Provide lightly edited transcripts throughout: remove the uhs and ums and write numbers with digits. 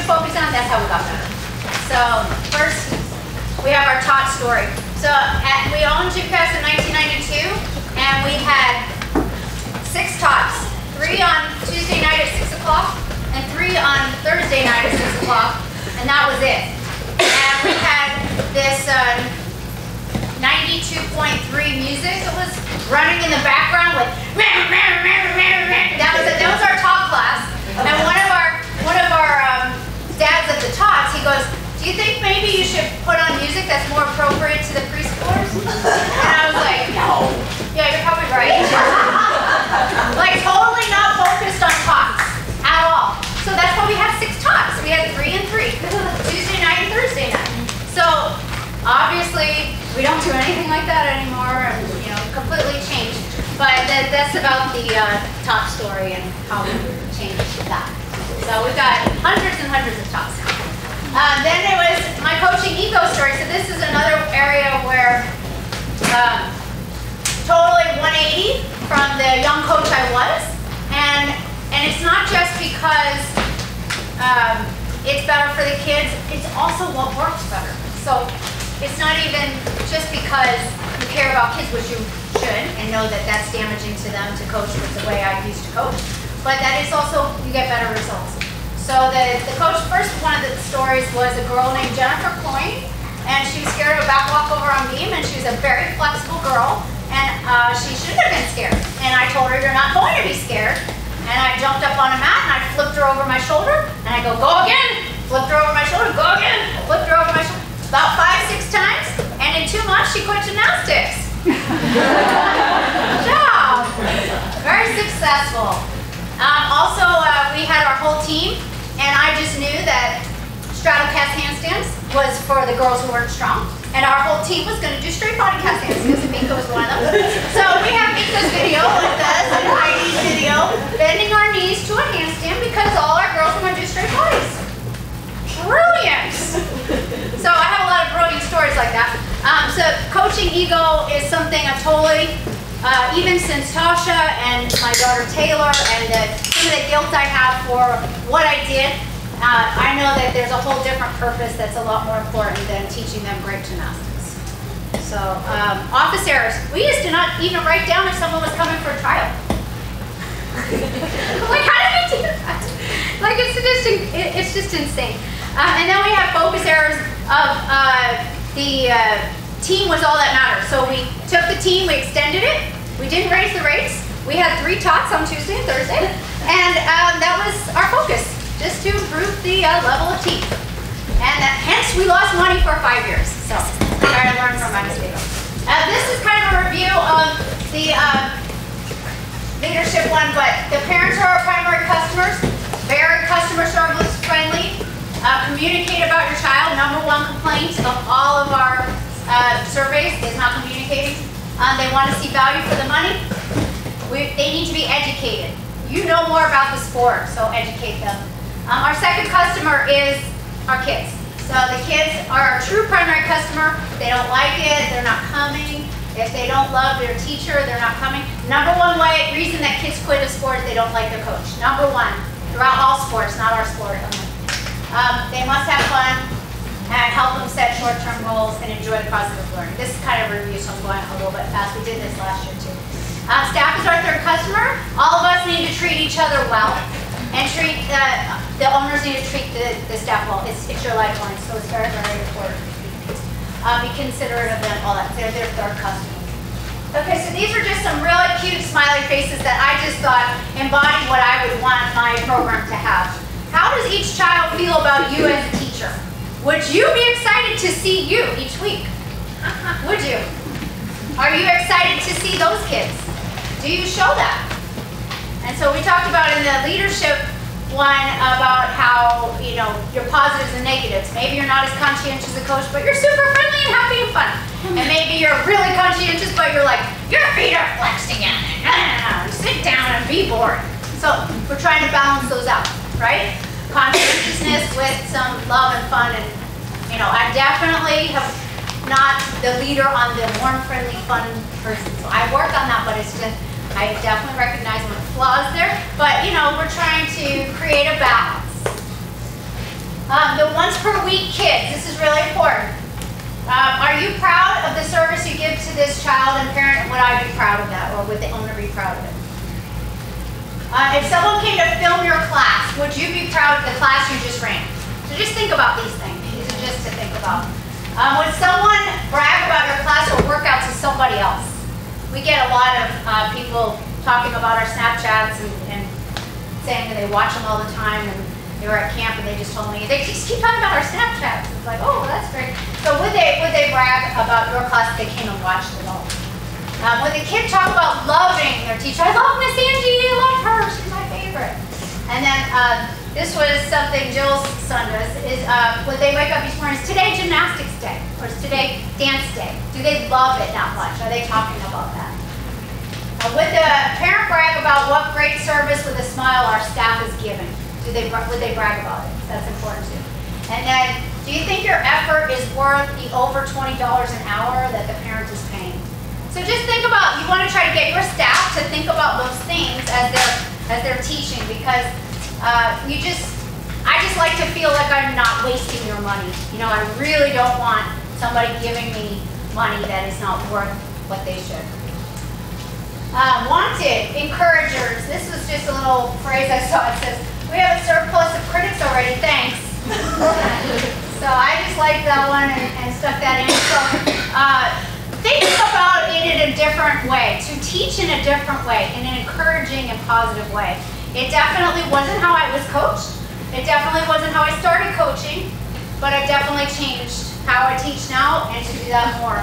focus on, that's how we got better. So first, we have our tot story. So we owned Gymcats in 1992, and we had 6 tots. 3 on Tuesday night at 6 o'clock, and 3 on Thursday night at 6 o'clock, and that was it. And we had this 92.3 music that was running in the background with that was our tot class. And one of our dads at the tots, he goes, "Do you think maybe you should put on music that's more appropriate to the preschoolers?" And I was like, "No. Yeah, you're probably right." Like totally not focused on tots at all. So that's why we had 6 tots. We had 3 and 3, Tuesday night and Thursday night. So obviously we don't do anything like that anymore, and completely changed. But that's about the tot story and how we changed that. So we've got hundreds and hundreds of tots now. Then it was my coaching ego story. So this is another area where totally 180 from the young coach I was, and it's not just because it's better for the kids, it's also what works better. So it's not even just because you care about kids, which you should, and know that that's damaging to them to coach with the way I used to coach, but that is also, you get better results. So the coach, first one of the stories was a girl named Jennifer Coyne, and she was scared of a back walk over on beam, and she was a very flexible girl, and she shouldn't have been scared. And I told her, "You're not going to be scared." And I jumped up on a mat, and I flipped her over my shoulder, and I go again, flipped her over my shoulder, go again, flipped her over my shoulder, about 5-6 times, and in 2 months she quit gymnastics. Good job. Very successful. Also, we had our whole team, and I just knew that straddle cast handstands was for the girls who weren't strong, and our whole team was going to do straight body cast handstands, and Mika was one of them. So we have Mika's video like this, and Heidi's video, bending our knees to a handstand because all our girls were going to do straight bodies. Brilliant! So I have a lot of brilliant stories like that. So coaching ego is something I've totally, even since Tasha and my daughter Taylor, and some of the guilt I have for what I did, I know that there's a whole different purpose that's a lot more important than teaching them great gymnastics. So office errors. We used to not even write down if someone was coming for a trial. Like, how did we do that? Like, it's just insane. And then we have focus errors of the team was all that mattered. So we took the team, we extended it, we didn't raise the rates. We had 3 tots on Tuesday and Thursday, and that was our focus, just to improve the level of team. And hence we lost money for 5 years. So try to learn from my mistakes. This is kind of a review of the leadership one, but the parents are our primary customers, very customer service friendly. Communicate about your child. #1 complaint of all of our surveys is not communicating. They want to see value for the money. They need to be educated. You know more about the sport, so educate them. Our second customer is our kids. So the kids are our true primary customer. If they don't like it, they're not coming. If they don't love their teacher, they're not coming. #1 reason that kids quit a sport is they don't like their coach. #1, throughout all sports, not our sport only. They must have fun and help them set short-term goals and enjoy the process of learning. This is kind of a review, so I'm going a little bit fast. We did this last year too. Staff is our third customer. All of us need to treat each other well, and treat the owners need to treat the staff well. It's your lifeline, so it's very, very important. Be considerate of them, all that. They're their third customer. Okay, so these are just some really cute smiley faces that I just thought embodied what I would want my program to have. How does each child feel about you as a teacher? Would you be excited to see you each week? Would you? Are you excited to see those kids? Do you show that? And so we talked about in the leadership one about how, your positives and negatives. Maybe you're not as conscientious a coach, but you're super friendly and happy and fun. And maybe you're really conscientious, but you're like, your feet are flexed again. Sit down and be bored. So we're trying to balance those out, right? Conscientiousness with some love and fun, and I definitely have not the leader on the warm, friendly, fun person. So I work on that, but it's just I definitely recognize my flaws there. But we're trying to create a balance. The once per week kids, this is really important. Are you proud of the service you give to this child and parent? Would I be proud of that, or would the owner be proud of it? If someone came to film your class, would you be proud of the class you just ran? So just think about these things. These are just to think about. Would someone brag about your class or workouts to somebody else? We get a lot of people talking about our Snapchats and saying that they watch them all the time, and they were at camp and they just told me, they just keep talking about our Snapchats. It's like, oh, that's great. So would they brag about your class if they came and watched it all? Would the kid talk about loving their teacher? I love Miss Angie, I love her, she's my favorite. And then this was something Jill's son does, is when they wake up each morning, is today gymnastics day? Or is today dance day? Do they love it that much? Are they talking about that? Would the parent brag about what great service with a smile our staff is giving? Would they brag about it? That's important too. And then, do you think your effort is worth the over $20 an hour that the parent is paying? So just think about, you want to try to get your staff to think about those things as they're teaching, because I just like to feel like I'm not wasting your money. You know, I really don't want somebody giving me money that is not worth what they should. Wanted, encouragers. This was just a little phrase I saw. It says, we have a surplus of critics already, thanks. So I just like that one and stuck that in. So think about it in a different way, to teach in a different way, in an encouraging and positive way. It definitely wasn't how I was coached. It definitely wasn't how I started coaching, but I've definitely changed how I teach now and to do that more.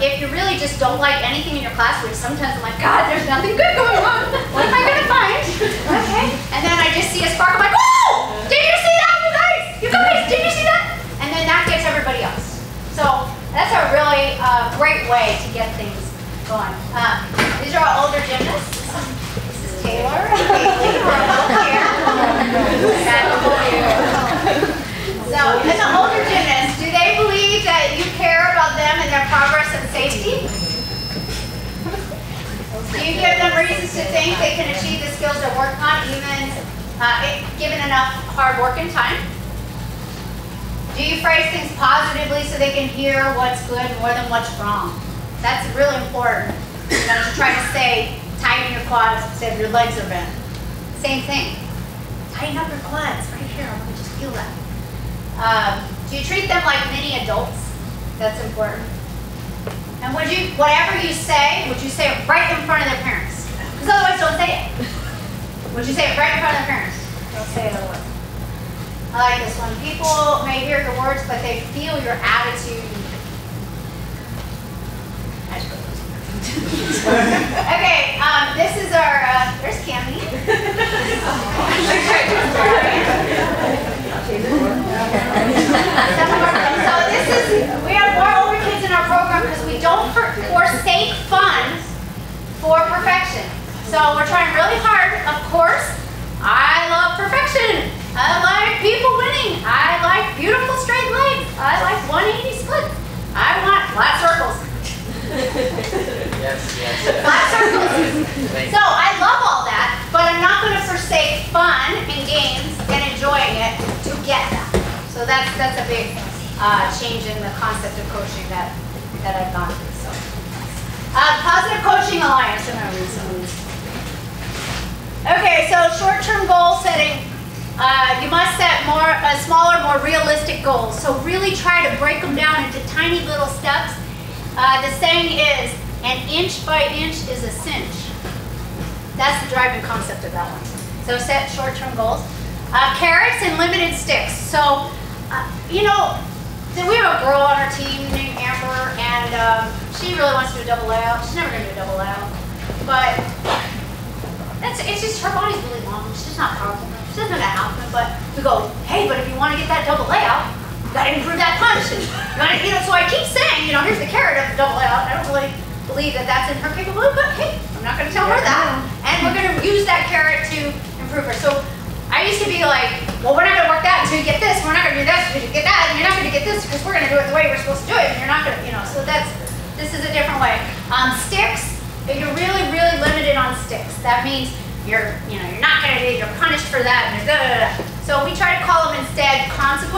If you really just don't like anything in your class, which sometimes I'm like, God, there's nothing good going on. What am I going to find? Okay. And then I just see a spark. I'm like, oh, did you see that, you guys? You guys, did you see that? And then that gets everybody else. So that's a really great way to get things going. These are our older gymnasts. This is Taylor. Haley, we're both here. So, as an older gymnast, do they believe that you care about them and their progress and safety? Do you give them reasons to think they can achieve the skills they're working on, even given enough hard work and time? Do you phrase things positively so they can hear what's good more than what's wrong? That's really important. You know, to try to say, tighten your quads instead of your legs are bent. Same thing. Tighten up your quads right here. I want to just feel that. Do you treat them like mini adults? That's important. And would you, whatever you say, would you say it right in front of their parents? Because otherwise, don't say it. Would you say it right in front of their parents? Don't say it otherwise. I like this one. People may hear your words, but they feel your attitude. Okay, this is our, there's Cammie. So this is, we have more older kids in our program because we don't forsake fun for perfection. So we're trying really hard, of course. I love perfection. I like people winning. I like beautiful straight legs. I like 180 splits. I want flat circles. Yes. Flat circles. So I love all that, but I'm not going to forsake fun and games and enjoying it to get that. So that's a big change in the concept of coaching that I've gone through. So, Positive Coaching Alliance. I'm going to read some of these. Okay, so short-term goal setting. You must set smaller, more realistic goals. So really try to break them down into tiny little steps. The saying is, an inch by inch is a cinch. That's the driving concept of that one. So set short-term goals. Carrots and limited sticks. So, you know, we have a girl on our team named Amber, and she really wants to do a double layout. She's never going to do a double layout. But it's just her body's really long. She's not powerful enough. She doesn't know that happen. But we go, hey, but if you want to get that double layout, you got to improve that punch. And you know, so I keep saying, you know, here's the carrot of the double layout. I don't really believe that that's in her capability, but hey, I'm not going to tell her that. And we're going to use that carrot to improve her. So I used to be like, well, we're not going to work that until you get this. We're not going to do this until you get that. And you're not going to get this because we're going to do it the way we're supposed to do it. And you're not going to, you know, so this is a different way. Sticks, you're really, really limited on sticks. That means you're not going to do it. You're punished for that. And so we try to call them instead consequences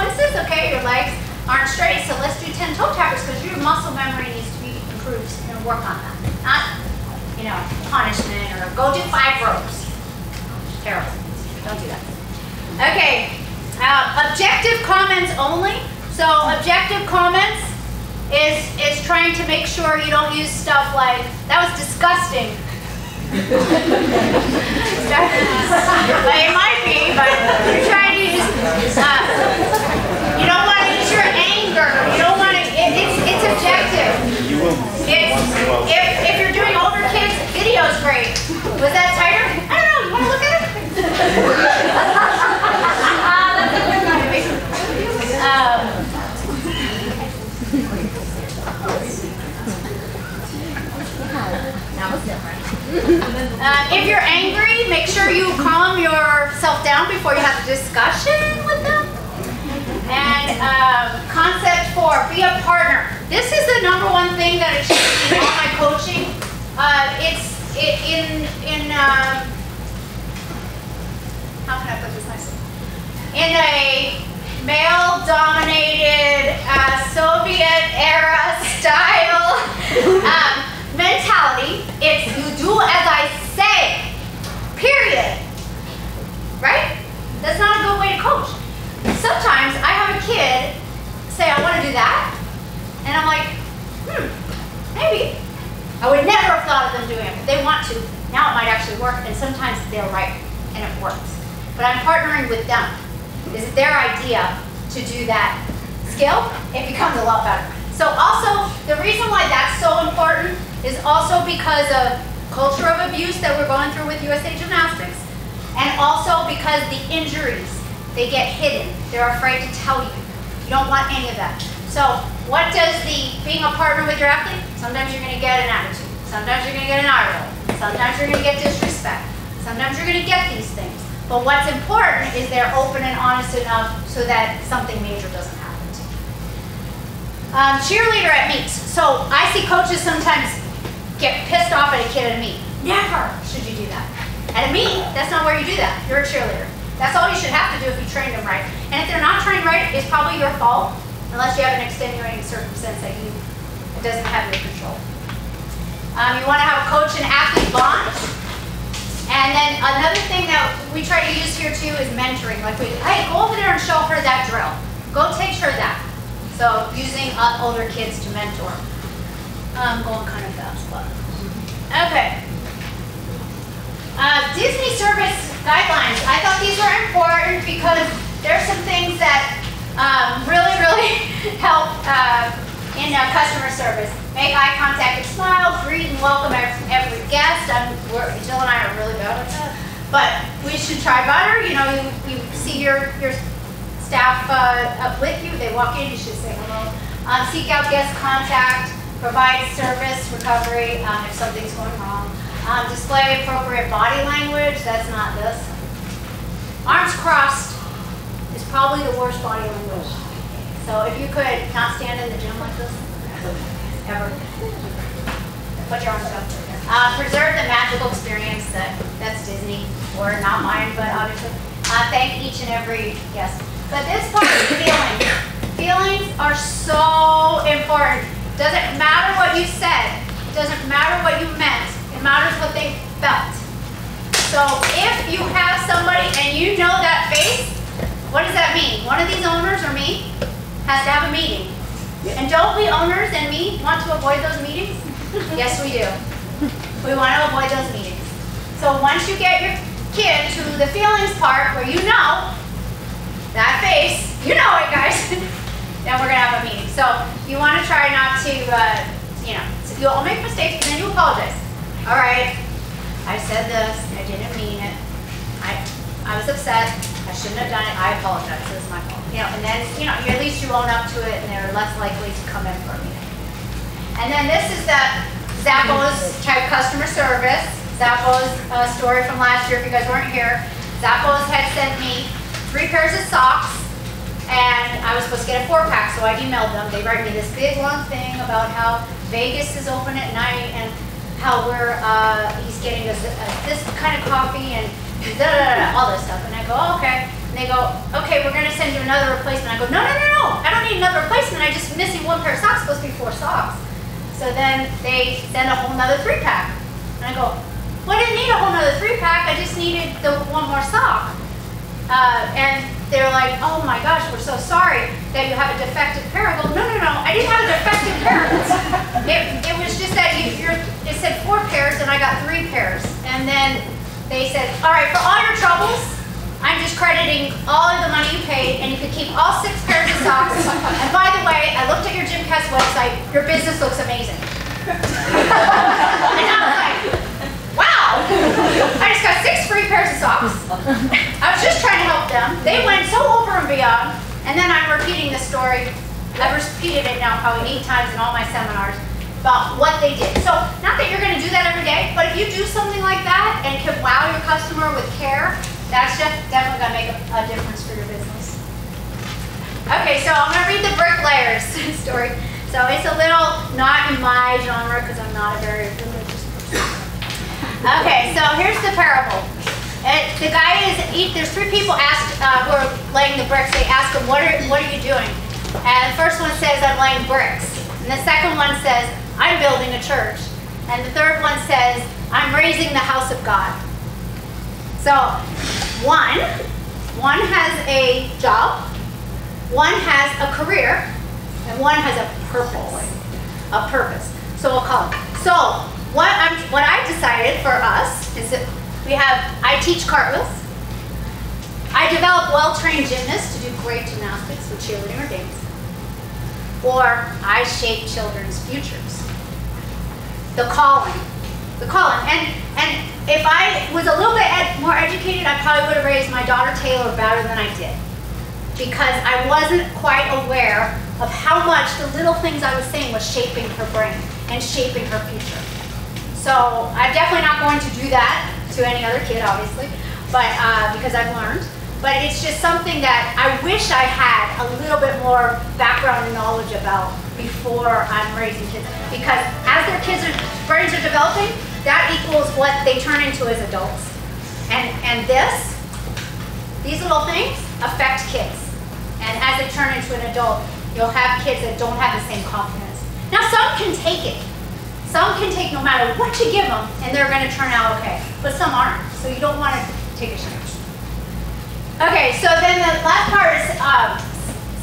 and work on that. Not, you know, punishment or go do 5 ropes. Terrible. Don't do that. Okay. Objective comments only. So objective comments is trying to make sure you don't use stuff like, that was disgusting. But it might be, but you're trying to use, you don't want to use your anger. You don't want to, it's objective. If you're doing older kids, video is great. Was that tighter? I don't know, you want to look at it? That was different. If you're angry, make sure you calm yourself down before you have a discussion with them. And concept 4, be a partner. This is the #1 thing that I teach in all my coaching. How can I put this nicely? In a male-dominated Soviet-era style mentality, it's you do as I say, period. Right? That's not a good way to coach. Sometimes I have a kid say, I want to do that, and I'm like, maybe. I would never have thought of them doing it, but they want to. Now it might actually work, and sometimes they're right, and it works. But I'm partnering with them. Is it their idea to do that skill? It becomes a lot better. So also, the reason why that's so important is also because of culture of abuse that we're going through with USA Gymnastics, and also because the injuries, they get hidden. They're afraid to tell you. You don't want any of that. So what does being a partner with your athlete? Sometimes you're going to get an attitude. Sometimes you're going to get an eye roll. Sometimes you're going to get disrespect. Sometimes you're going to get these things. But what's important is they're open and honest enough so that something major doesn't happen to you. Cheerleader at meets. So I see coaches sometimes get pissed off at a kid at a meet. Never should you do that. At a meet, that's not where you do that. You're a cheerleader. That's all you should have to do if you train them right. And if they're not trained right, it's probably your fault, unless you have an extenuating circumstance that it doesn't have your control. You want to have a coach and athlete bond. And then another thing that we try to use here too is mentoring. Like hey, go over there and show her that drill. Go teach her that. So using older kids to mentor. I'm going kind of fast, but okay. Disney service guidelines. I thought these were important because there's some things that really help in customer service. Make eye contact and smile, greet and welcome every guest. Jill and I are really bad at that. But we should try better. You know, you see your staff up with you. They walk in, you should say hello. Seek out guest contact. Provide service recovery if something's going wrong. Display appropriate body language. That's not this. Arms crossed is probably the worst body language. So if you could not stand in the gym like this, ever. Put your arms up. Preserve the magical experience that's Disney, or not mine, but obviously. Thank each and every guest. But this part is feelings. Feelings are so important. Doesn't matter what you said. It doesn't matter what you meant. It matters what they felt. So if you have somebody and you know that face, what does that mean? One of these owners or me has to have a meeting. And don't we owners and me want to avoid those meetings? Yes, we do. We want to avoid those meetings. So once you get your kid to the feelings part where you know that face, you know it, guys, then we're going to have a meeting. So you want to try not to, so you'll make mistakes and then you apologize. All right, I said this, I didn't mean it. I was upset. I shouldn't have done it. I apologize. It was my fault. And then, at least you own up to it, and they're less likely to come in for a meeting. And then this is the Zappos type customer service. Zappos story from last year, if you guys weren't here. Zappos had sent me 3 pairs of socks, and I was supposed to get a 4-pack, so I emailed them. They write me this big long thing about how Vegas is open at night, and how he's getting this kind of coffee, and all this stuff. And I go, oh, okay. And they go, okay, we're going to send you another replacement. I go, no. I don't need another replacement. I'm just missing 1 pair of socks. It's supposed to be 4 socks. So then they send a whole nother 3-pack. And I go, well, I didn't need a whole nother 3-pack, I just needed the one more sock. And they're like, oh my gosh, we're so sorry that you have a defective pair. I go, no, I didn't have a defective pair. It was just that it said 4 pairs and I got 3 pairs. And then they said, all right, for all your troubles, I'm just crediting all of the money you paid and you can keep all 6 pairs of socks. And by the way, I looked at your Gymcats website, your business looks amazing. And I was like, wow, I just got 6 free pairs of socks. I was just trying to help them. They went so over and beyond. And then I'm repeating this story. I've repeated it now probably 8 times in all my seminars about what they did. So not that you're going to do that every day, but if you do something like that and can wow your customer with care, that's just definitely going to make a difference for your business. Okay, so I'm going to read the Bricklayers story. So it's a little not in my genre because I'm not a very religious person. Okay, so here's the parable. The guy there's 3 people asked who are laying the bricks. They ask him, what are you doing? And the first one says, I'm laying bricks. And the second one says, I'm building a church. And the third one says, I'm raising the house of God. So one has a job, one has a career, and one has a purpose. So we'll call it. So what I decided for us is that I teach cartwheels. I develop well-trained gymnasts to do great gymnastics with cheerleading or dance. Or I shape children's futures. The calling. And if I was a little bit more educated, I probably would have raised my daughter Taylor better than I did. Because I wasn't quite aware of how much the little things I was saying was shaping her brain and shaping her future. So I'm definitely not going to do that to any other kid, obviously, but because I've learned. But it's just something that I wish I had a little bit more background and knowledge about before I'm raising kids. Because as their brains are developing, that equals what they turn into as adults. And these little things affect kids. And as they turn into an adult, you'll have kids that don't have the same confidence. Now some can take it. Some can take no matter what you give them, and they're going to turn out okay. But some aren't. So you don't want to take a chance. Okay, so then the last part is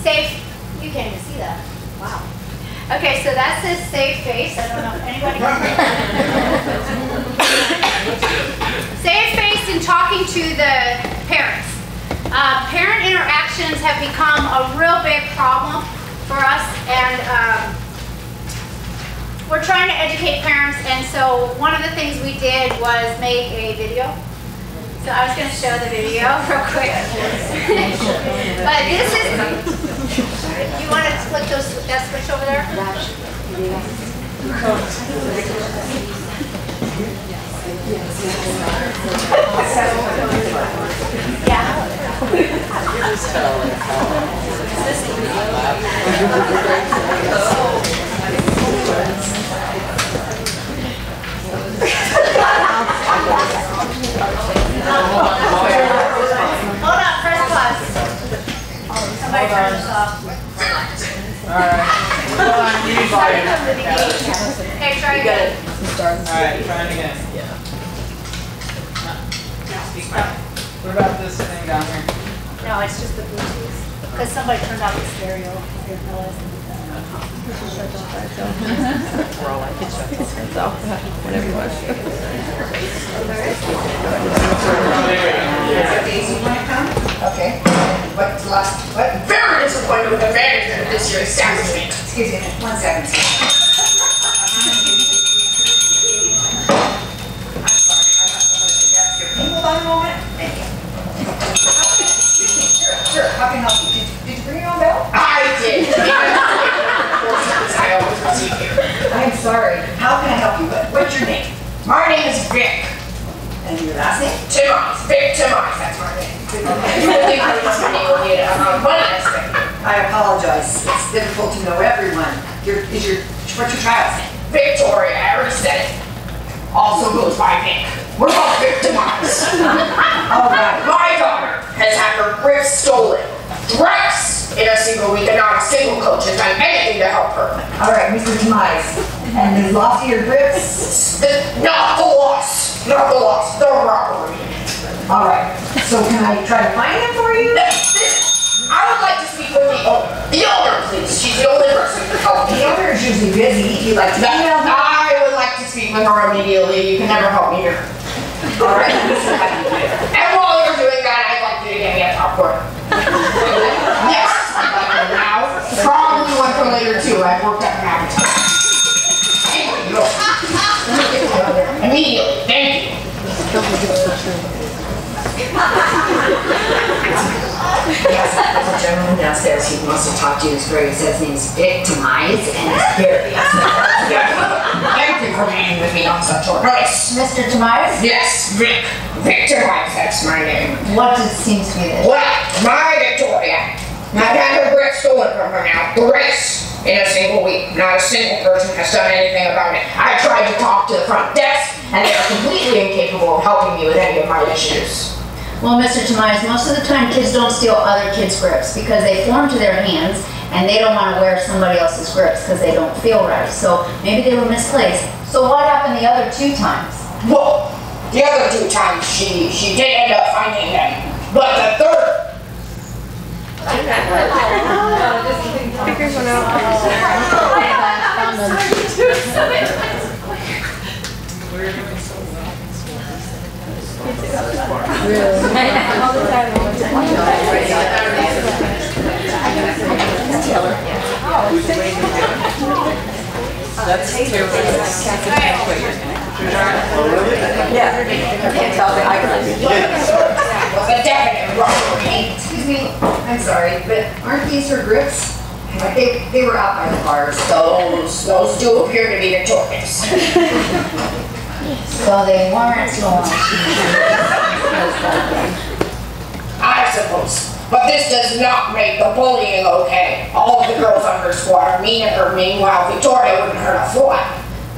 safe. You can't even see that. Wow. Okay, so that says save face. I don't know if anybody can see that. Save face in talking to the parents. Parent interactions have become a real big problem for us, and we're trying to educate parents, and so one of the things we did was make a video. So I was going to show the video real quick. But this is, you want to click that switch over there? Yeah. Hold on, press plus. Somebody turn this off. Alright. Okay, try again. Alright, trying again. What about this thing down here? No, it's just the Bluetooth. Because somebody turned off the stereo. I didn't realize that. We're all like, it shuts off itself. Whatever you want to do. Okay. What's the last? What? Very disappointed with the management of this year's establishment. Excuse me, 1 second. I'm sorry, I have somebody to ask you. Can you hold on a moment? Thank you. Sure. How can I help you? Did you bring your own bell? I did. I always receive here. I'm sorry. How can I help you? What's your name? My name is Vic. And your last name? Timmons. Vic Timmons. That's my name. You would think I was money on it. Money aspect. I apologize. It's difficult to know everyone. What's your child's name? Victoria. I already said it. Also goes by Vic. We're all Vic Timmons. All right. My daughter has had her grift stolen. Thrice in a single week and not a single coach has done anything to help her. All right, Mr. Tobias. And the loss of your grips? Not the loss. Not the loss. The robbery. All right. So can I try to find him for you? I would like to speak with the owner, please. She's the only person who can help me. The owner is usually busy. You'd like to email him? I would like to speak with her immediately. You can never help me here. All right, let me see if I can do it. And while you're doing that, I'd like you to get me a popcorn. Yes, I'd like one now. Probably one for later too. I've worked up an appetite. Thank you. Immediately. Thank you. Yes, there's a gentleman downstairs who wants to talk to you. His name is Victimize, and he's very upset. Thank you for meeting with me on such short notice. Mr. Tobias, Yes, Victimize, that's my name. what seems to be this? Well, my Victoria, I've had her grip stolen from her now, thrice in a single week. Not a single person has done anything about it. I tried to talk to the front desk, and they are completely incapable of helping me with any of my issues. Well, Mr. Tobias, most of the time kids don't steal other kids' grips because they form to their hands and they don't want to wear somebody else's grips because they don't feel right. So maybe they were misplaced. So what happened the other 2 times? Well, the other 2 times she did end up finding them, but the third, Figures one out. Found them. That's terrible. Yeah. I can't tell the icon. was a definite robbery. Excuse me, I'm sorry, but aren't these her grips? Like they were out by the bars. Those do appear to be victorious. So they weren't stolen. I suppose. But this does not make the bullying okay. All of the girls on her squad are mean at her, meanwhile Victoria wouldn't hurt a fly.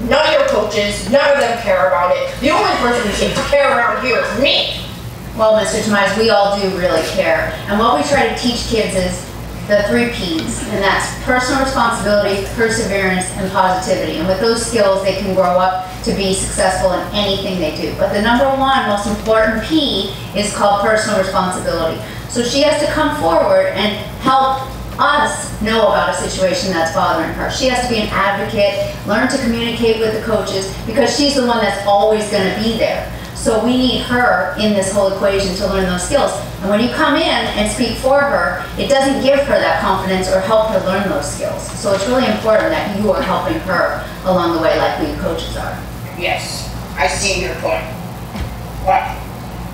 None of your coaches, none of them care about it. The only person who seems to care around here is me. Well, Mr. Tobias, we all do really care. And what we try to teach kids is the 3 Ps, and that's personal responsibility, perseverance, and positivity. And with those skills, they can grow up to be successful in anything they do. But the number 1 most important P is called personal responsibility. So she has to come forward and help us know about a situation that's bothering her. She has to be an advocate, learn to communicate with the coaches, because she's the one that's always going to be there. So we need her in this whole equation to learn those skills. And when you come in and speak for her, it doesn't give her that confidence or help her learn those skills. So it's really important that you are helping her along the way like we coaches are. Yes, I see your point. Well,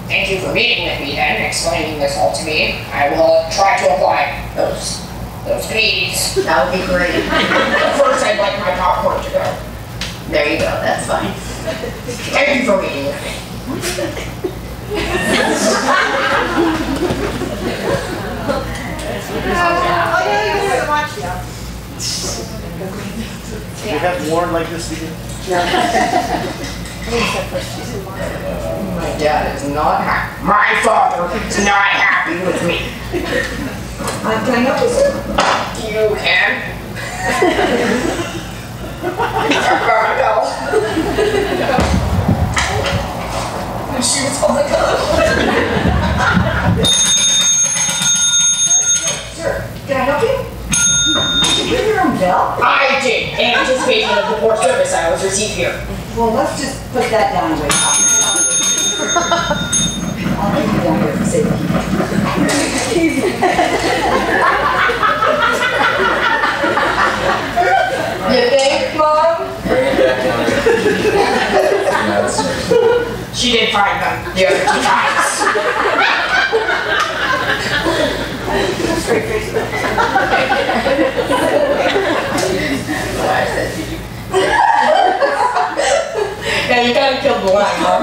thank you for meeting with me then, explaining this all to me. I will try to apply those P's. That would be great. First, I'd like my popcorn to go. There you go, that's fine. Thank you for meeting with me. Do you have more like this again? My dad is not happy. My father is not happy with me. Can I help you, sir? You can. I'm gonna go. My shoes on the gun. Sir, can I help you? Did you bring your own bell? I did, in anticipation of the poor service I was received here. Well, let's just put that down and wait. I'll take you down here for safety. You think, Mom? She did find them the other 2 times. Yeah, you gotta kill the line, Mom.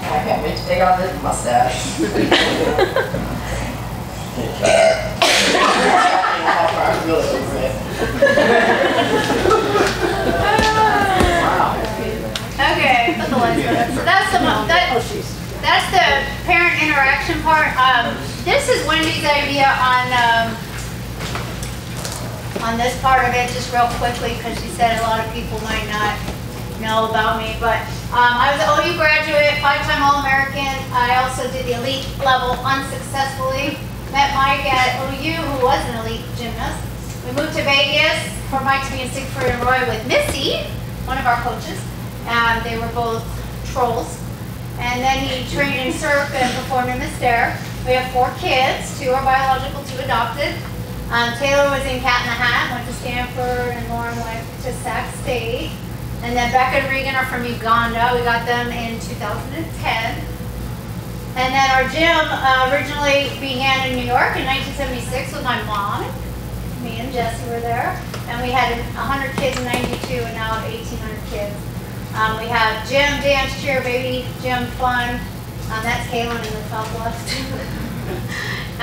I can't wait to take off this mustache. Wendy's idea on this part of it, just real quickly, because she said a lot of people might not know about me. But I was an OU graduate, 5-time All-American. I also did the elite level unsuccessfully. Met Mike at OU, who was an elite gymnast. We moved to Vegas for Mike to be in Siegfried and Roy with Missy, one of our coaches. They were both trolls. And then he trained in Cirque and performed in Miss Dare. We have 4 kids, 2 are biological, 2 adopted. Taylor was in Cat in the Hat, went to Stanford, and Lauren went to Sac State. And then Becca and Regan are from Uganda. We got them in 2010. And then our gym originally began in New York in 1976 with my mom. Me and Jesse were there. And we had 100 kids in 92 and now 1,800 kids. We have gym, dance, cheer, baby, gym, fun. That's Kaylin in the top left.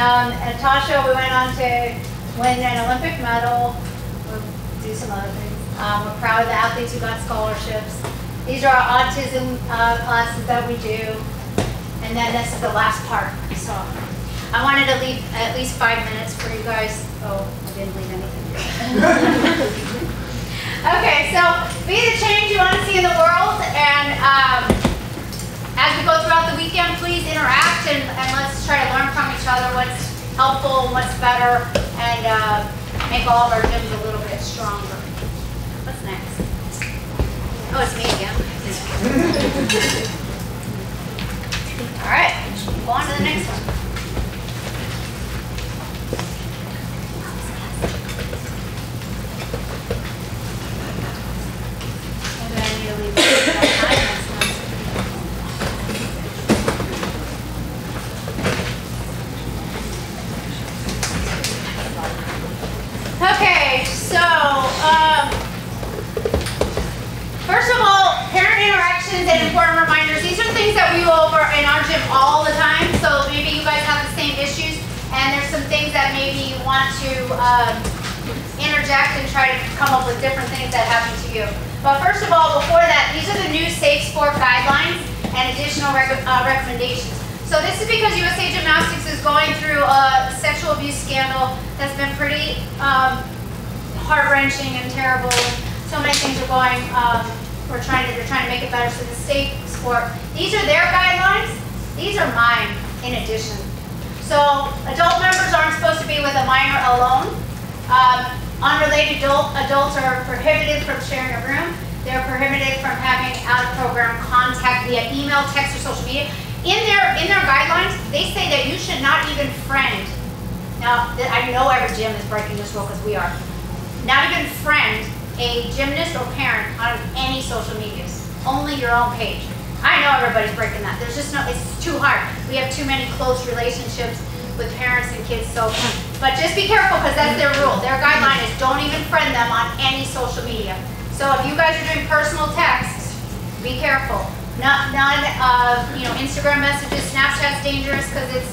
And Tasha, we went on to win an Olympic medal. We'll do some other things. We're proud of the athletes who got scholarships. These are our autism classes that we do. And then this is the last part. So I wanted to leave at least 5 minutes for you guys. Oh, I didn't leave anything. Okay, so be the change you want to see in the world. And as we go throughout the weekend, please interact and let's try to learn from each other what's helpful, what's better, and make all of our gyms a little bit stronger. What's next? Oh, it's me again. All right, go on to the next one. Maybe I need to leave that time next one. Okay, so first of all, parent interactions and important reminders. These are things that we go over in our gym all the time. So maybe you guys have the same issues, and there's some things that maybe you want to interject and try to come up with different things that happen to you. But first of all, before that, these are the new Safe Sport Guidelines and additional recommendations. So this is because USA Gymnastics is going through a sexual abuse scandal that's been pretty heart-wrenching and terrible. So many things are going, they're trying to make it better. So the Safe Sport, these are their guidelines. These are mine in addition. So adult members aren't supposed to be with a minor alone. Unrelated adults are prohibited from sharing a room. They're prohibited from having out-of-program contact via email, text, or social media. In their guidelines, they say that you should not even friend. Now, I know every gym is breaking this rule because we are. Not even friend a gymnast or parent on any social medias. Only your own page. I know everybody's breaking that. There's just no, it's too hard. We have too many close relationships with parents and kids, so, but just be careful because that's their rule. Their guideline is don't even friend them on any social media. So if you guys are doing personal texts, be careful. None Instagram messages, Snapchat's dangerous because it's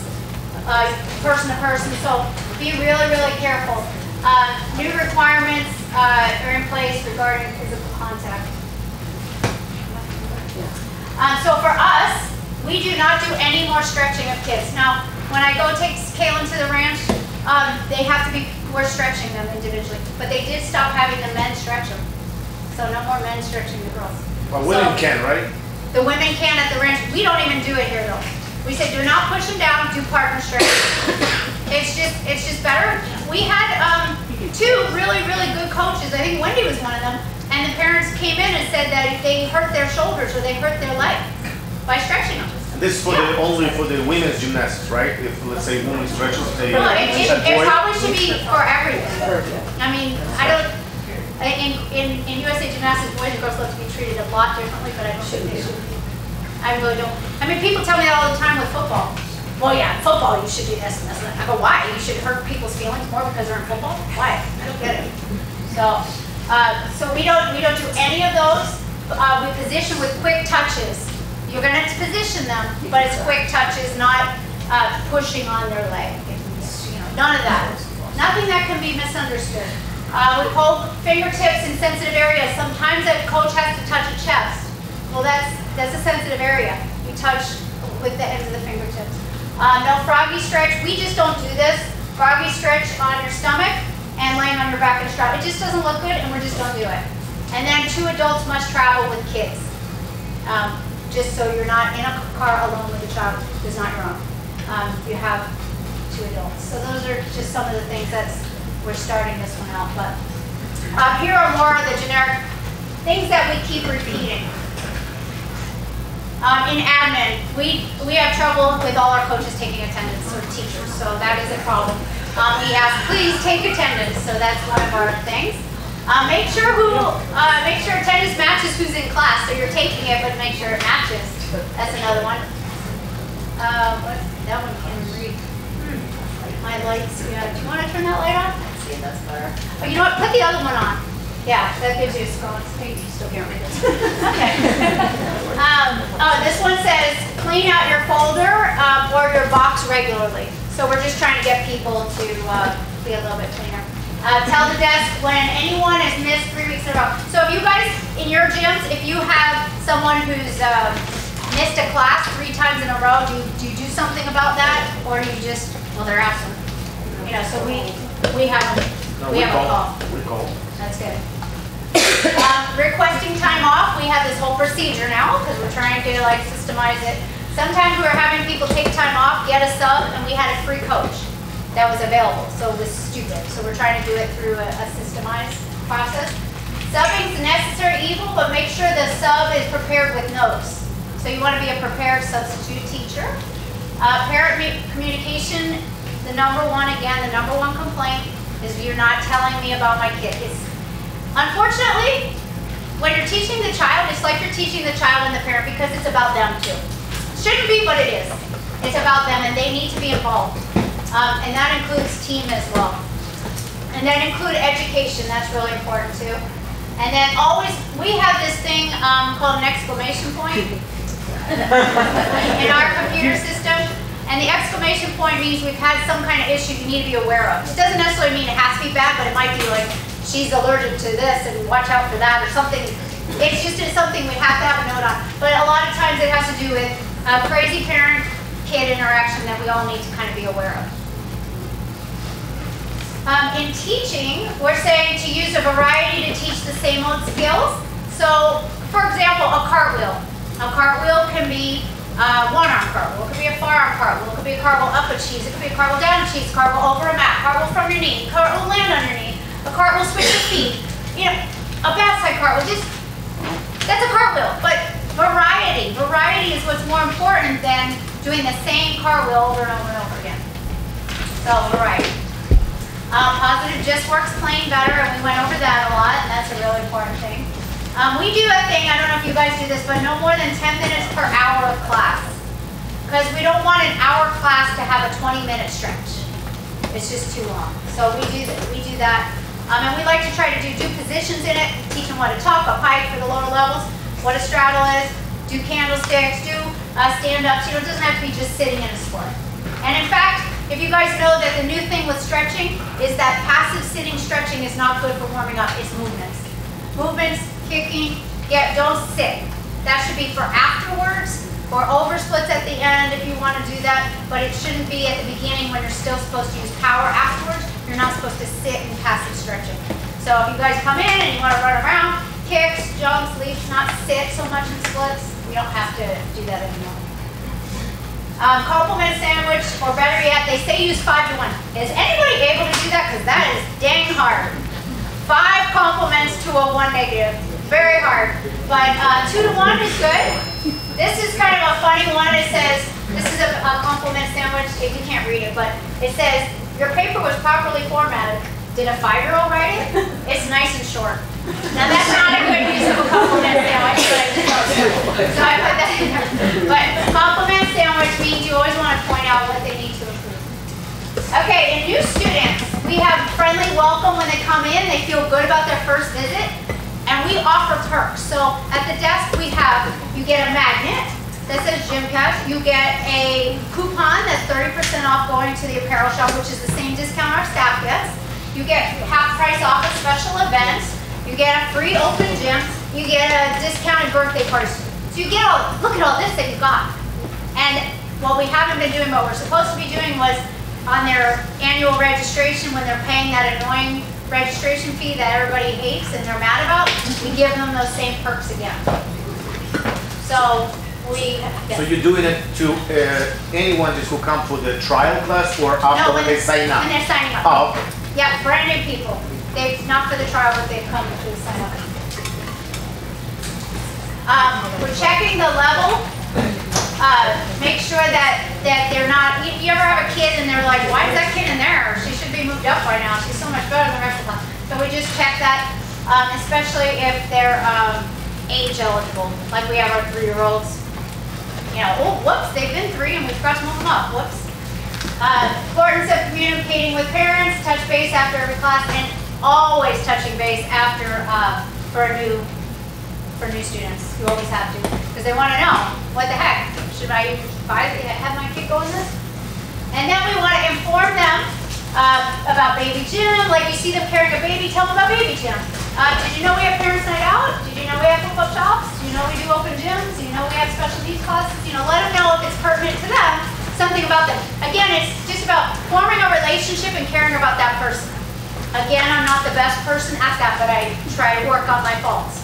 person to person, so be really, really careful. New requirements are in place regarding physical contact. So for us, we do not do any more stretching of kids. Now, when I go take Kaylin to the ranch, we're stretching them individually, but they did stop having the men stretch them. So no more men stretching the girls. Well, women can, right? The women can at the ranch. We don't even do it here though. We say do not push them down, do partner stretching. It's just better. We had 2 really, really good coaches. I think Wendy was one of them. And the parents came in and said that they hurt their shoulders or they hurt their leg by stretching them. And this is for only for the women's gymnastics, right? If let's say women stretches, they well, it probably should be for everyone. I mean, I don't. In USA Gymnastics, boys and girls love to be treated a lot differently, but I don't think they should. I really don't. I mean, people tell me that all the time with football. Well, yeah, in football you should do this and this and that. I go, why? You should hurt people's feelings more because they're in football? Why? I don't get it. So we don't do any of those. We position with quick touches. You're going to have to position them, but it's quick touches, not pushing on their leg. None of that. Nothing that can be misunderstood. We hold fingertips in sensitive areas. Sometimes a coach has to touch a chest. Well, that's a sensitive area. You touch with the ends of the fingertips. No froggy stretch. We just don't do this. Froggy stretch on your stomach and laying on your back in a strap. It just doesn't look good, and we just don't do it. And then 2 adults must travel with kids. Just so you're not in a car alone with a child who's not your own. You have 2 adults. So those are just some of the things we're starting this one out. But here are more of the generic things that we keep repeating. In admin, we have trouble with all our coaches taking attendance, or teachers, so that is a problem. We ask, please take attendance, so that's one of our things. Make sure attendance matches who's in class, so you're taking it, but make sure it matches. That's another one. That one can't read. My lights, yeah. Do you want to turn that light on? Let's see if that's better. Oh, you know what? Put the other one on. Yeah, that gives you a scroll. You still can't read this. Okay. This one says, clean out your folder or your box regularly. So we're just trying to get people to be a little bit cleaner. Tell the desk when anyone has missed 3 weeks in a row. So if you guys, in your gyms, if you have someone who's missed a class 3 times in a row, do you do something about that? Or do you just, well, they're absent. You know, so we have a call. We call. That's good. Requesting time off, we have this whole procedure now because we're trying to like systemize it. Sometimes we're having people take time off, get a sub, and we had a free coach that was available, so it was stupid. So we're trying to do it through a systemized process. Subbing is a necessary evil, but make sure the sub is prepared with notes. So you want to be a prepared substitute teacher. Parent communication, the number one complaint is you're not telling me about my kid. Unfortunately, when you're teaching the child, it's like you're teaching the child and the parent because it's about them too. Shouldn't be, but it is. It's about them and they need to be involved. And that includes team as well. And then include education, that's really important too. And then always, we have this thing called an exclamation point in our computer system. And the exclamation point means we've had some kind of issue you need to be aware of. It doesn't necessarily mean it has to be bad, but it might be like, she's allergic to this and watch out for that or something. It's just something we have to have a note on. But a lot of times it has to do with crazy parent-kid interaction that we all need to kind of be aware of. In teaching, we're saying to use a variety to teach the same old skills. So, for example, a cartwheel. A cartwheel can be one-arm cartwheel. It could be a far-arm cartwheel. It could be a cartwheel up a cheese. It could be a cartwheel down a cheese. Cartwheel over a mat. Cartwheel from your knee. Cartwheel land on your knee. A cartwheel switch your feet. You know, a backside cartwheel. That's a cartwheel. But variety. Variety is what's more important than doing the same cartwheel over and over and over again. So, variety. Positive just works plain better, and we went over that a lot, and that's a really important thing. We do a thing, I don't know if you guys do this, but no more than 10 minutes per hour of class. Because we don't want an hour class to have a 20-minute stretch. It's just too long. So we do that. And we like to try to do positions in it, teach them what to talk, a pike for the lower levels, what a straddle is, do candlesticks, do stand-ups. You know, it doesn't have to be just sitting in a sport. And in fact, if you guys know that the new thing with stretching is that passive sitting stretching is not good for warming up, it's movements. Movements, kicking, don't sit. That should be for afterwards or over splits at the end if you want to do that, but it shouldn't be at the beginning when you're still supposed to use power afterwards. You're not supposed to sit in passive stretching. So if you guys come in and you want to run around, kicks, jumps, leaps, not sit so much in splits, we don't have to do that anymore. Compliment sandwich, or better yet, they say use 5 to 1. Is anybody able to do that? Because that is dang hard. 5 compliments to a 1 negative. Very hard. But 2 to 1 is good. This is kind of a funny one. It says, this is a compliment sandwich, if you can't read it, but it says, your paper was properly formatted. Did a 5-year-old write it? It's nice and short. Now that's not a good use of a compliment sandwich, so I put that in there. But compliment sandwich means you always want to point out what they need to improve. Okay, in new students, we have friendly welcome when they come in. They feel good about their first visit. And we offer perks. So at the desk we have, you get a magnet that says Gymcats. You get a coupon that's 30% off going to the apparel shop, which is the same discount our staff gets. You get half price off at special events. You get a free open gym. You get a discounted birthday party. So you get look at all this that you got. And what we haven't been doing, what we're supposed to be doing was on their annual registration, when they're paying that annoying registration fee that everybody hates and they're mad about, we give them those same perks again. So So you're doing it to anyone just who come for the trial class or after when they sign up? When they're signing up. Oh, okay. Yeah, brand new people. They've not for the trial, but they've come to sign up. We're checking the level. Make sure that they're not. You ever have a kid and they're like, why is that kid in there? She should be moved up by now. She's so much better than the rest of them. So we just check that, especially if they're age eligible. Like we have our 3-year-olds. You know, oh, whoops, they've been 3 and we forgot to move them up. Whoops. Importance of communicating with parents, touch base after every class, and always touching base after for new students. You always have to, because they want to know, what the heck, should I have my kid go in this? And then we want to inform them about baby gym. Like you see them carrying a baby, tell them about baby gym. Did you know we have parents' night out? Did you know we have flip-up shops? Do you know we do open gyms? Do you know we have special needs classes? You know, let them know if it's pertinent to them, something about them. Again, it's just about forming a relationship and caring about that person. Again, I'm not the best person at that, but I try to work on my faults.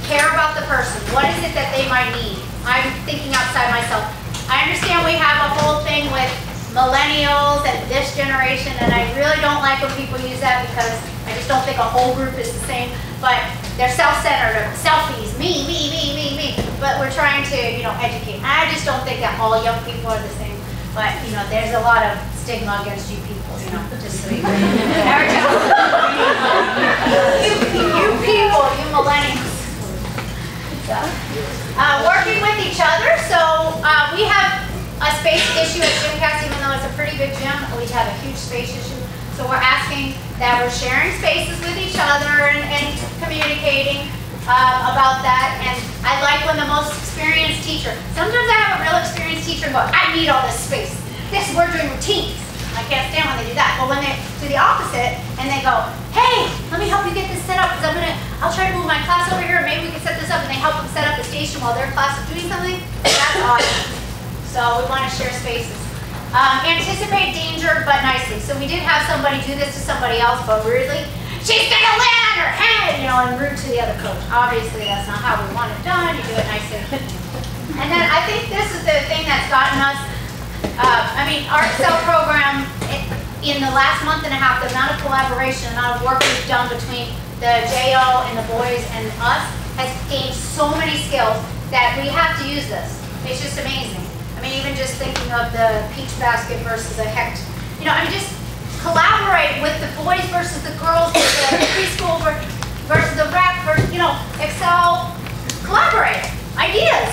Care about the person. What is it that they might need? I'm thinking outside myself. I understand we have a whole thing with millennials and this generation, and I really don't like when people use that because I just don't think a whole group is the same, but they're self-centered, selfies, me. But we're trying to, you know, educate. I just don't think that all young people are the same, but, you know, there's a lot of stigma against you people, you know, just so you know. You people, you millennials. So, working with each other, so we have a space issue at Gymcats, even though it's a pretty big gym, we have a huge space issue. So we're asking that we're sharing spaces with each other and communicating about that. And I like when the most experienced teacher, sometimes I have a real experienced teacher and go, I need all this space. We're doing routines. I can't stand when they do that. But when they do the opposite and they go, hey, let me help you get this set up because I'll try to move my class over here. Maybe we can set this up, and they help them set up the station while their class is doing something. That's awesome. So we want to share spaces. Anticipate danger, but nicely. So we did have somebody do this to somebody else, but really, she's gonna land on her head, you know, and rude to the other coach. Obviously, that's not how we want it done. You do it nicely. And then I think this is the thing that's gotten us. Our Excel program, in the last month and a half, the amount of collaboration, the amount of work we've done between the JO and the boys and us has gained so many skills that we have to use this. It's just amazing. Even just thinking of the peach basket versus a hecht. You know, just collaborate with the boys versus the girls, the preschool versus the rec, versus, you know, Excel. Collaborate. Ideas.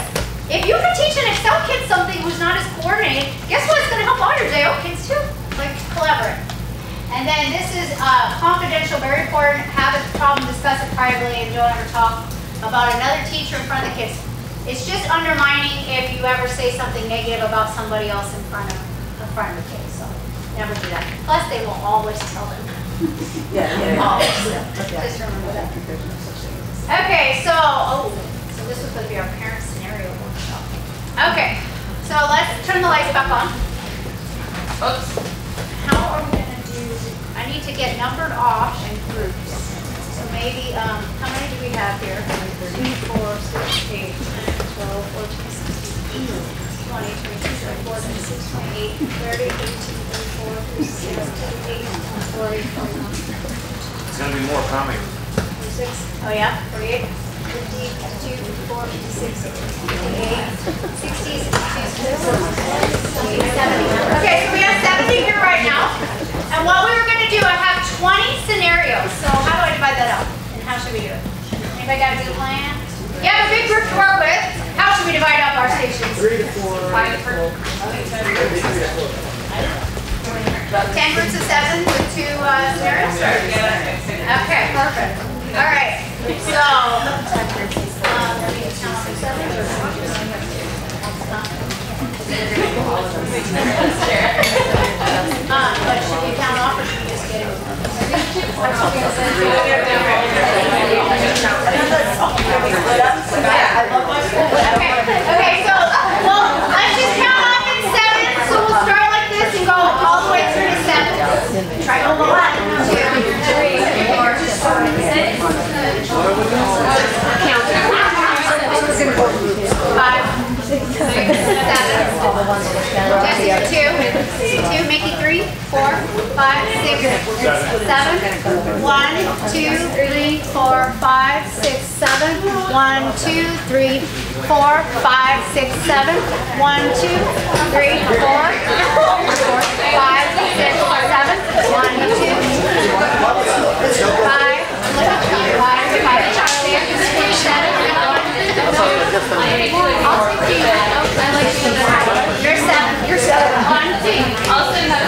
If you can teach an Excel kid something who's not as coordinated, guess what? It's going to help all your JO kids too. Like, collaborate. And then this is confidential, very important. Have a problem, discuss it privately, and don't ever talk about another teacher in front of the kids. It's just undermining if you ever say something negative about somebody else in front of the kids. So never do that. Plus, they will always tell them. Always. Just remember that. Okay, so this was going to be our parent scenario workshop. Okay, so let's turn the lights back on. Oops. How are we going to do? I need to get numbered off in groups. So maybe, how many do we have here? 2, 4, 6, 8, 12, 14, 16, 20, 22, 24, 26, 28, 30, 18, 34, 36, 38, 40, 41. It's going to be more coming. 46. Oh yeah? 48, 50, 52, 54, 56, 58, 60, 62, 67. Okay, so we have 70 here right now. And what we were going to do, I have 20 scenarios. So how do I divide that up? And how should we do it? Anybody got a good plan? You have a big group to work with. How should we divide up our stations? 3 to 4. 5 per. 10 groups of 7 with 2 scenarios? Okay, perfect. All right. So, but should we count off or should we just get it? Okay, so, well, let's just count off 7. 1, 2, 3, 4, 5, 6, 7. 1, 2, 3, 4, 5, 6, 7. 1, 2, 3, 4, 5, 6, 7. 1, 2, 5. Look at you. 5, 7. I'll take you. You're 7. You're 7. 1, 2. I'll send that.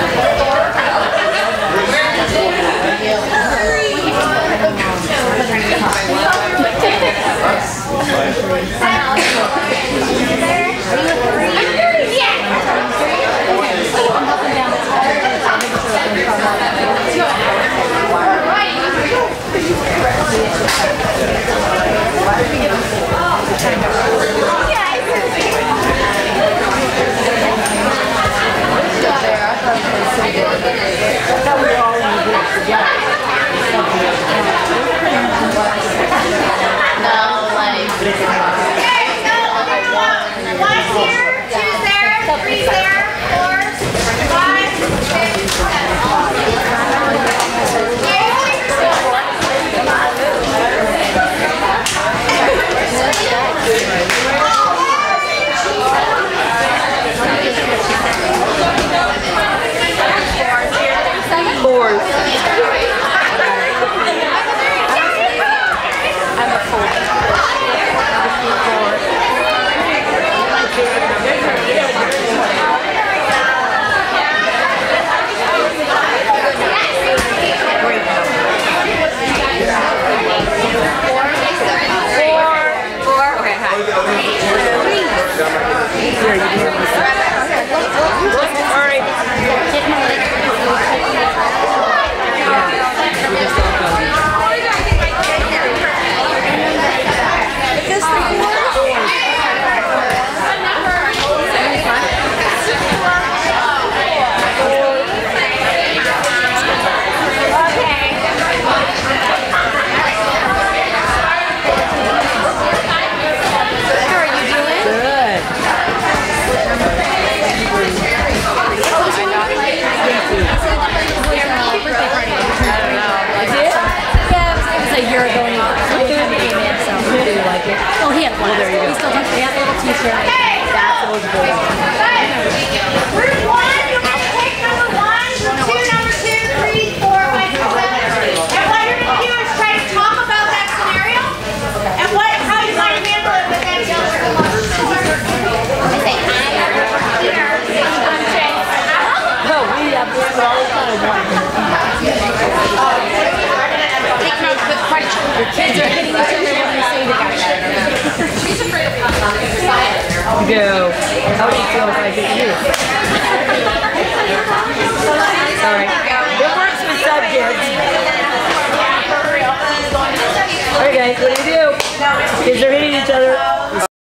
'Cause they're hitting each other.